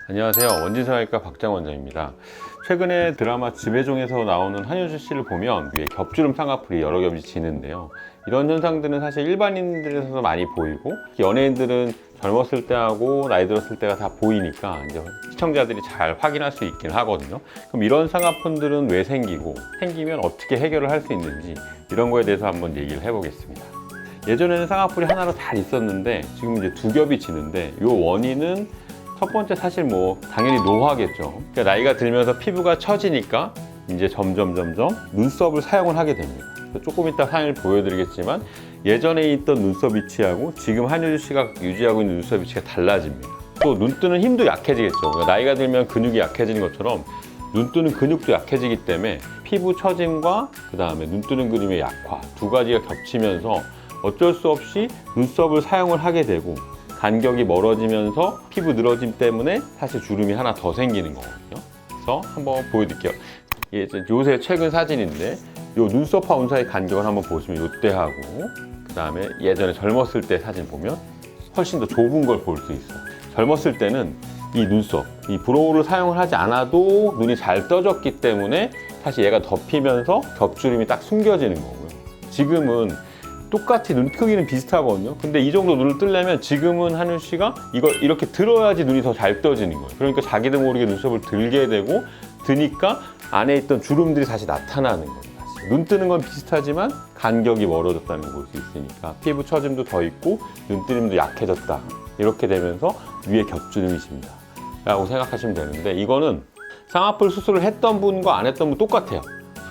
안녕하세요. 원진성형외과 박장 원장입니다. 최근에 드라마 지배종에서 나오는 한효주 씨를 보면 위에 겹주름 쌍꺼풀이 여러 겹이 지는데요. 이런 현상들은 사실 일반인들에서도 많이 보이고 연예인들은 젊었을 때하고 나이 들었을 때가 다 보이니까 이제 시청자들이 잘 확인할 수 있긴 하거든요. 그럼 이런 쌍꺼풀들은 왜 생기고 생기면 어떻게 해결을 할 수 있는지 이런 거에 대해서 한번 얘기를 해보겠습니다. 예전에는 쌍꺼풀이 하나로 잘 있었는데 지금 이제 두 겹이 지는데 이 원인은 첫 번째 사실 당연히 노화겠죠. 그러니까 나이가 들면서 피부가 처지니까 이제 점점 눈썹을 사용을 하게 됩니다. 조금 이따 사진을 보여드리겠지만 예전에 있던 눈썹 위치하고 지금 한효주 씨가 유지하고 있는 눈썹 위치가 달라집니다. 또 눈 뜨는 힘도 약해지겠죠. 그러니까 나이가 들면 근육이 약해지는 것처럼 눈 뜨는 근육도 약해지기 때문에 피부 처짐과 그 다음에 눈 뜨는 그림의 약화 두 가지가 겹치면서 어쩔 수 없이 눈썹을 사용을 하게 되고 간격이 멀어지면서 피부 늘어짐 때문에 사실 주름이 하나 더 생기는 거거든요. 그래서 한번 보여드릴게요. 이게 요새 최근 사진인데 요 눈썹과 눈 사이 간격을 한번 보시면 요때하고 그 다음에 예전에 젊었을 때 사진 보면 훨씬 더 좁은 걸 볼 수 있어요. 젊었을 때는 이 눈썹, 이 브로우를 사용을 하지 않아도 눈이 잘 떠졌기 때문에 사실 얘가 덮이면서 겹주름이 딱 숨겨지는 거고요. 지금은 똑같이 눈 크기는 비슷하거든요. 근데 이 정도 눈을 뜨려면 지금은 한효주 씨가 이걸 이렇게 들어야지 눈이 더 잘 떠지는 거예요. 그러니까 자기도 모르게 눈썹을 들게 되고 드니까 안에 있던 주름들이 다시 나타나는 거예요. 다시. 눈 뜨는 건 비슷하지만 간격이 멀어졌다는 걸 볼 수 있으니까 피부 처짐도 더 있고 눈뜨림도 약해졌다. 이렇게 되면서 위에 겹주름이 집니다. 라고 생각하시면 되는데 이거는 쌍꺼풀 수술을 했던 분과 안 했던 분 똑같아요.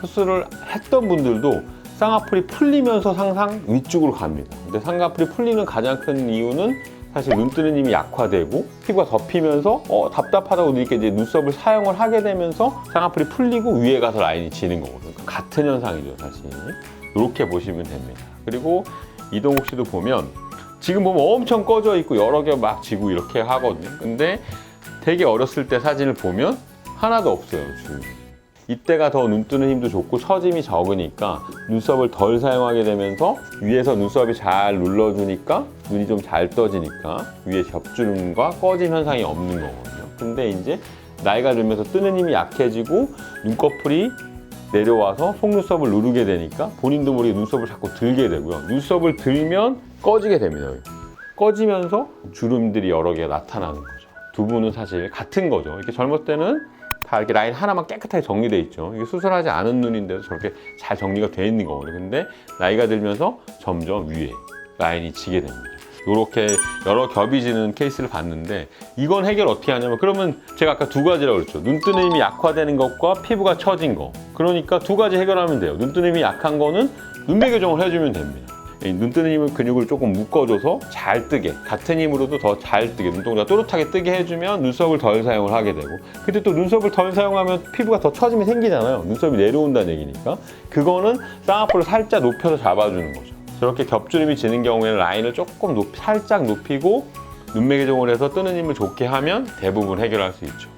수술을 했던 분들도 쌍꺼풀이 풀리면서 항상 위쪽으로 갑니다. 근데 쌍꺼풀이 풀리는 가장 큰 이유는 사실 눈 뜨는 힘이 약화되고 피부가 덮이면서 답답하다고 이렇게 이제 눈썹을 사용을 하게 되면서 쌍꺼풀이 풀리고 위에 가서 라인이 지는 거거든요. 같은 현상이죠, 사실. 이렇게 보시면 됩니다. 그리고 이동욱 씨도 보면 지금 보면 엄청 꺼져 있고 여러 개 막 지고 이렇게 하거든요. 근데 되게 어렸을 때 사진을 보면 하나도 없어요, 지금. 이때가 더 눈 뜨는 힘도 좋고 처짐이 적으니까 눈썹을 덜 사용하게 되면서 위에서 눈썹이 잘 눌러주니까 눈이 좀 잘 떠지니까 위에 겹주름과 꺼짐 현상이 없는 거거든요. 근데 이제 나이가 들면서 뜨는 힘이 약해지고 눈꺼풀이 내려와서 속눈썹을 누르게 되니까 본인도 모르게 눈썹을 자꾸 들게 되고요. 눈썹을 들면 꺼지게 됩니다. 꺼지면서 주름들이 여러 개가 나타나는 거죠. 두 분은 사실 같은 거죠. 이렇게 젊을 때는 다 이렇게 라인 하나만 깨끗하게 정리되어 있죠. 이게 수술하지 않은 눈인데도 저렇게 잘 정리가 되어 있는 거거든요. 근데 나이가 들면서 점점 위에 라인이 지게 됩니다. 이렇게 여러 겹이 지는 케이스를 봤는데 이건 해결 어떻게 하냐면 그러면 제가 아까 두 가지라고 그랬죠. 눈 뜨는 힘이 약화되는 것과 피부가 처진 거. 그러니까 두 가지 해결하면 돼요. 눈 뜨는 힘이 약한 거는 눈매 교정을 해주면 됩니다. 눈 뜨는 힘은 근육을 조금 묶어줘서 잘 뜨게 같은 힘으로도 더 잘 뜨게 눈동자가 또렷하게 뜨게 해주면 눈썹을 덜 사용을 하게 되고 근데 또 눈썹을 덜 사용하면 피부가 더 처짐이 생기잖아요. 눈썹이 내려온다는 얘기니까 그거는 쌍꺼풀을 살짝 높여서 잡아주는 거죠. 저렇게 겹주름이 지는 경우에는 라인을 조금 살짝 높이고 눈매 교정을 해서 뜨는 힘을 좋게 하면 대부분 해결할 수 있죠.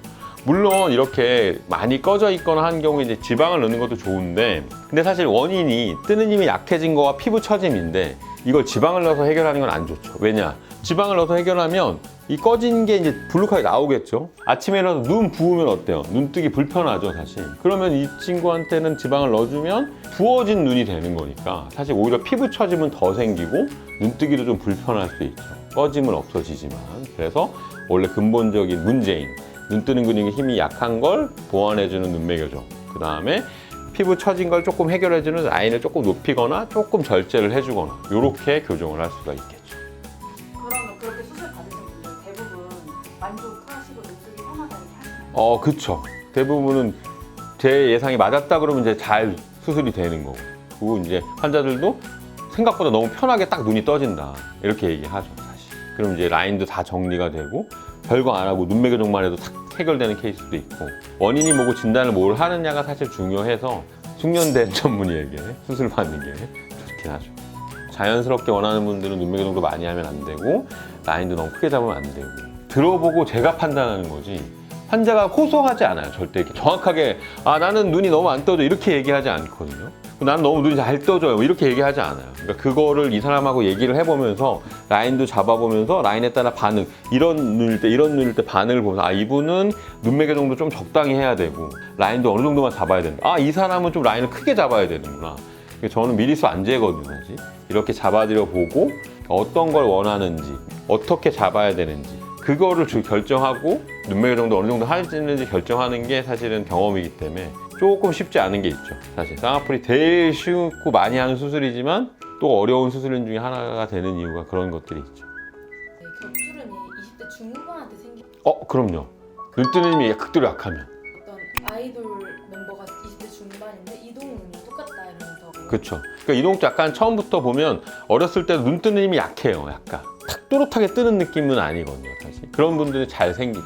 물론 이렇게 많이 꺼져 있거나 한 경우에 이제 지방을 넣는 것도 좋은데 근데 사실 원인이 뜨는 힘이 약해진 거와 피부 처짐인데 이걸 지방을 넣어서 해결하는 건 안 좋죠. 왜냐? 지방을 넣어서 해결하면 이 꺼진 게 이제 블룩하게 나오겠죠. 아침에 일어나서 눈 부으면 어때요? 눈 뜨기 불편하죠, 사실. 그러면 이 친구한테는 지방을 넣어주면 부어진 눈이 되는 거니까 사실 오히려 피부 처짐은 더 생기고 눈 뜨기도 좀 불편할 수 있죠. 꺼짐은 없어지지만. 그래서 원래 근본적인 문제인 눈 뜨는 근육의 힘이 약한 걸 보완해주는 눈매 교정. 그 다음에 피부 처진 걸 조금 해결해주는 라인을 조금 높이거나 조금 절제를 해주거나 이렇게 교정을 할 수가 있겠죠. 그러면 그렇게 수술 받으신 분들 대부분 만족하시고 눈뜨기 편하다 이렇게 하시나요? 그쵸. 대부분은 제 예상이 맞았다 그러면 이제 잘 수술이 되는 거고. 그리고 이제 환자들도 생각보다 너무 편하게 딱 눈이 떠진다. 이렇게 얘기하죠, 사실. 그럼 이제 라인도 다 정리가 되고 별거 안 하고 눈매 교정만 해도 탁 해결되는 케이스도 있고 원인이 뭐고 진단을 뭘 하느냐가 사실 중요해서 숙련된 전문의에게 수술 받는 게 좋긴 하죠. 자연스럽게 원하는 분들은 눈매 교정도 많이 하면 안 되고 라인도 너무 크게 잡으면 안 되고 들어보고 제가 판단하는 거지 환자가 호소하지 않아요. 절대 이렇게 정확하게 나는 눈이 너무 안 떠져 이렇게 얘기하지 않거든요. 난 너무 눈이 잘 떠져요. 이렇게 얘기하지 않아요. 그러니까 그거를 이 사람하고 얘기를 해보면서 라인도 잡아보면서 라인에 따라 반응, 이런 눈일 때 반응을 보면서 아, 이분은 눈매개 정도 좀 적당히 해야 되고 라인도 어느 정도만 잡아야 된다. 아, 이 사람은 좀 라인을 크게 잡아야 되는구나. 저는 미리수 안 재거든요, 사실. 이렇게 잡아드려 보고 어떤 걸 원하는지, 어떻게 잡아야 되는지 그거를 결정하고 눈매개 정도 어느 정도 하는지 결정하는 게 사실은 경험이기 때문에 조금 쉽지 않은 게 있죠. 사실 쌍꺼풀이 제일 쉽고 많이 하는 수술이지만 또 어려운 수술 중에 하나가 되는 이유가 그런 것들이 있죠. 네, 겹주름이 20대 중후반한테 생긴 그럼요. 눈 뜨는 힘이 극도로 약하면. 어떤 아이돌 멤버가 20대 중반인데 이동 눈이 똑같다 이러면서 그렇죠. 그러니까 이동욱도 약간 처음부터 보면 어렸을 때 눈 뜨는 힘이 약해요. 약간 탁 또렷하게 뜨는 느낌은 아니거든요. 사실 그런 분들이 잘 생기죠.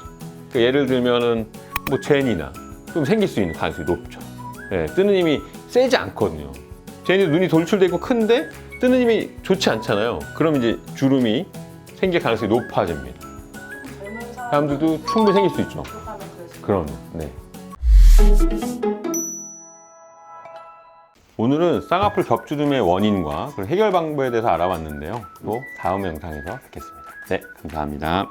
그러니까 예를 들면은 뭐 제니나 좀 생길 수 있는 가능성이 높죠. 네, 뜨는 힘이 세지 않거든요. 제니 눈이 돌출돼 있고 큰데 뜨는 힘이 좋지 않잖아요. 그럼 이제 주름이 생길 가능성이 높아집니다. 젊은 사람들도 충분히 생길 수 있죠. 하면 그러지. 그럼 네. 오늘은 쌍꺼풀 겹주름의 원인과 그리고 해결 방법에 대해서 알아봤는데요. 또 다음 영상에서 뵙겠습니다. 네, 감사합니다.